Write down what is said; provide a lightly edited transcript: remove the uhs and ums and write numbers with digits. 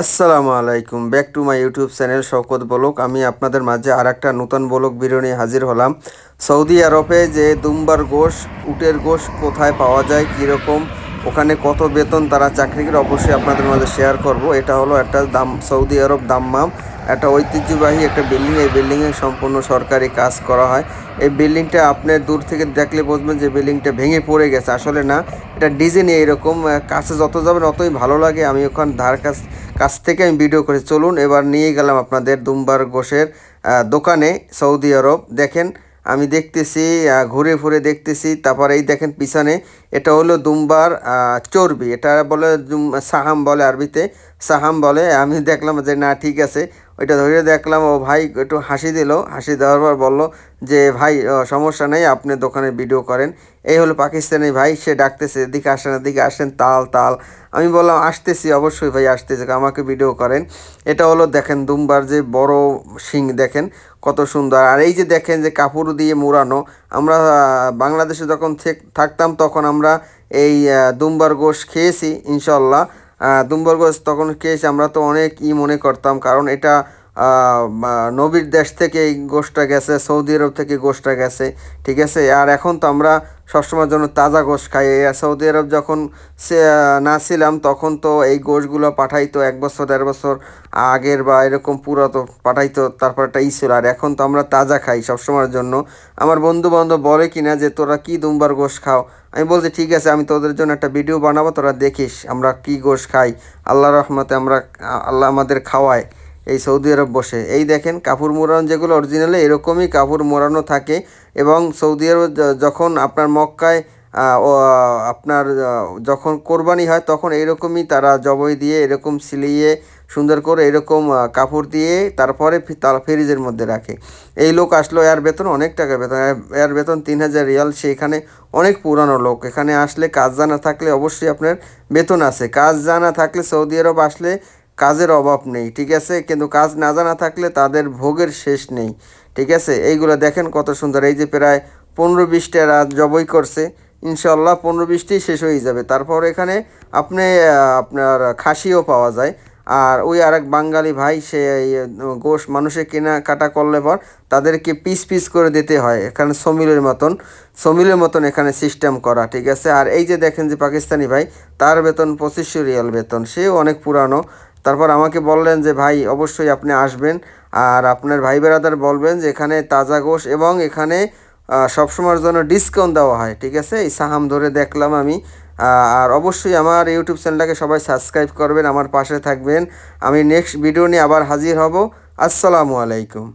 আসসালামু আলাইকুম, back to my YouTube channel Shawkat blog. আমি আপনাদের মাঝে আর একটা নতুন ব্লগ ভিডিও নিয়ে হাজির হলাম। সৌদি আরবে যে দুম্বার গোশ, উটের গোশ কোথায় পাওয়া যায়, কীরকম, ওখানে কত বেতন তারা চাকরি করে, অবশ্যই আপনাদের মাঝে শেয়ার করব। এটা হলো একটা সৌদি আরব দাম্মাম, একটা ঐতিহ্যবাহী একটা বিল্ডিং। এই বিল্ডিংয়ে সম্পূর্ণ সরকারি কাজ করা হয়। এই বিল্ডিংটা আপনি দূর থেকে দেখলে বুঝবেন যে বিল্ডিংটা ভেঙে পড়ে গেছে, আসলে না, এটা ডিজাইন এইরকম। কাছে যত যাবেন অতই ভালো লাগে। আমি ওখান কাছ থেকে আমি ভিডিও করে চলুন এবার নিয়ে গেলাম আপনাদের দুম্বার গোশের দোকানে সৌদি আরব। দেখেন আমি দেখতেছি, ঘুরে ঘুরে দেখতেছি। তারপর এই দেখেন পিছনে, এটা হলো দুম্বার চর্বি, এটা বলে সাহাম বলে, আরবিতে সাহাম বলে। আমি দেখলাম যে না ঠিক আছে, ওইটা ধরে দেখলাম। ও ভাই একটু হাসি দিল, হাসি দেওয়ার পর বললো যে ভাই সমস্যা নেই, আপনি দোকানে ভিডিও করেন। এই হলো পাকিস্তানি ভাই, সে ডাকতেছে এদিকে আসেন, এদিকে আসেন, তাল তাল। আমি বললাম আসতেছি, অবশ্যই ভাই আসতেছি, আমাকে ভিডিও করেন। এটা হলো দেখেন দুম্বার যে বড় শিং, দেখেন কত সুন্দর। আর এই যে দেখেন যে কাপড় দিয়ে মোড়ানো। আমরা বাংলাদেশে যখন থাকতাম তখন আমরা এই দুম্বার গোশ খেয়েছি ইনশাল্লাহ। দুম্বার গোশ তখন খেয়েছি, আমরা তো অনেক মনে করতাম, কারণ এটা নবীর দেশ থেকে এই গোশটা গেছে, সৌদি আরব থেকে গোশটা গেছে, ঠিক আছে। আর এখন তো আমরা সবসময়ের জন্য তাজা গোশ খাই। সৌদি আরব যখন না ছিলাম তখন তো এই গোশগুলো পাঠাইতো 1 বছর 1.5 বছর আগের, বা এরকম পুরাতো পাঠাইতো, তারপর একটা ছিল। আর এখন তো আমরা তাজা খাই সবসময়ের জন্য। আমার বন্ধু বান্ধব বলে কিনা যে তোরা কি দুম্বার গোশ খাও, আমি বলছি ঠিক আছে, আমি তোদের জন্য একটা ভিডিও বানাবো, তোরা দেখিস আমরা কি গোশ খাই। আল্লাহ রহমতে আমরা, আল্লাহ আমাদের খাওয়ায় এই সৌদি আরব বসে। এই দেখেন কাপড় মোড়ানো, যেগুলো অরিজিনালে এরকমই কাপড় মোড়ানো থাকে। এবং সৌদি আরব যখন আপনার মক্কায় আপনার যখন কোরবানি হয় তখন এইরকমই তারা জবই দিয়ে এরকম সিলিয়ে সুন্দর করে এরকম কাপড় দিয়ে তারপরে তারা ফ্রিজের মধ্যে রাখে। এই লোক আসলো, এর বেতন অনেক টাকা বেতন, এর বেতন 3000 রিয়াল। সে এখানে অনেক পুরানো লোক। এখানে আসলে কাজ জানা থাকলে অবশ্যই আপনার বেতন আছে, কাজ জানা থাকলে সৌদি আরব আসলে কাজের অভাব নেই, ঠিক আছে। কিন্তু কাজ না জানা থাকলে তাদের ভোগের শেষ নেই, ঠিক আছে। এইগুলো দেখেন কত সুন্দর। এই যে প্রায় 15-20টা রাত জবই করছে, ইনশাল্লাহ 15-20টি শেষ হয়ে যাবে। তারপর এখানে আপনি আপনার খাসিও পাওয়া যায়। আর ওই আরেক বাঙালি ভাই, সে গোশ মানুষে কেনাকাটা করলে পর তাদেরকে পিস পিস করে দিতে হয়। এখানে সমিলের মতন এখানে সিস্টেম করা, ঠিক আছে। আর এই যে দেখেন যে পাকিস্তানি ভাই, তার বেতন 2500 রিয়াল বেতন, সেও অনেক পুরানো। তারপর আমাকে বললেন যে ভাই অবশ্যই আপনি আসবেন, আর আপনার ভাই বেরাদার বলবেন যে এখানে তাজা গোশ এবং এখানে সবসময়ের জন্য ডিসকাউন্ট দেওয়া হয়, ঠিক আছে। এই সাহাম ধরে দেখলাম আমি। আর অবশ্যই আমার ইউটিউব চ্যানেলটাকে সবাই সাবস্ক্রাইব করবেন, আমার পাশে থাকবেন। আমি নেক্সট ভিডিও নিয়ে আবার হাজির হব। আসসালামু আলাইকুম।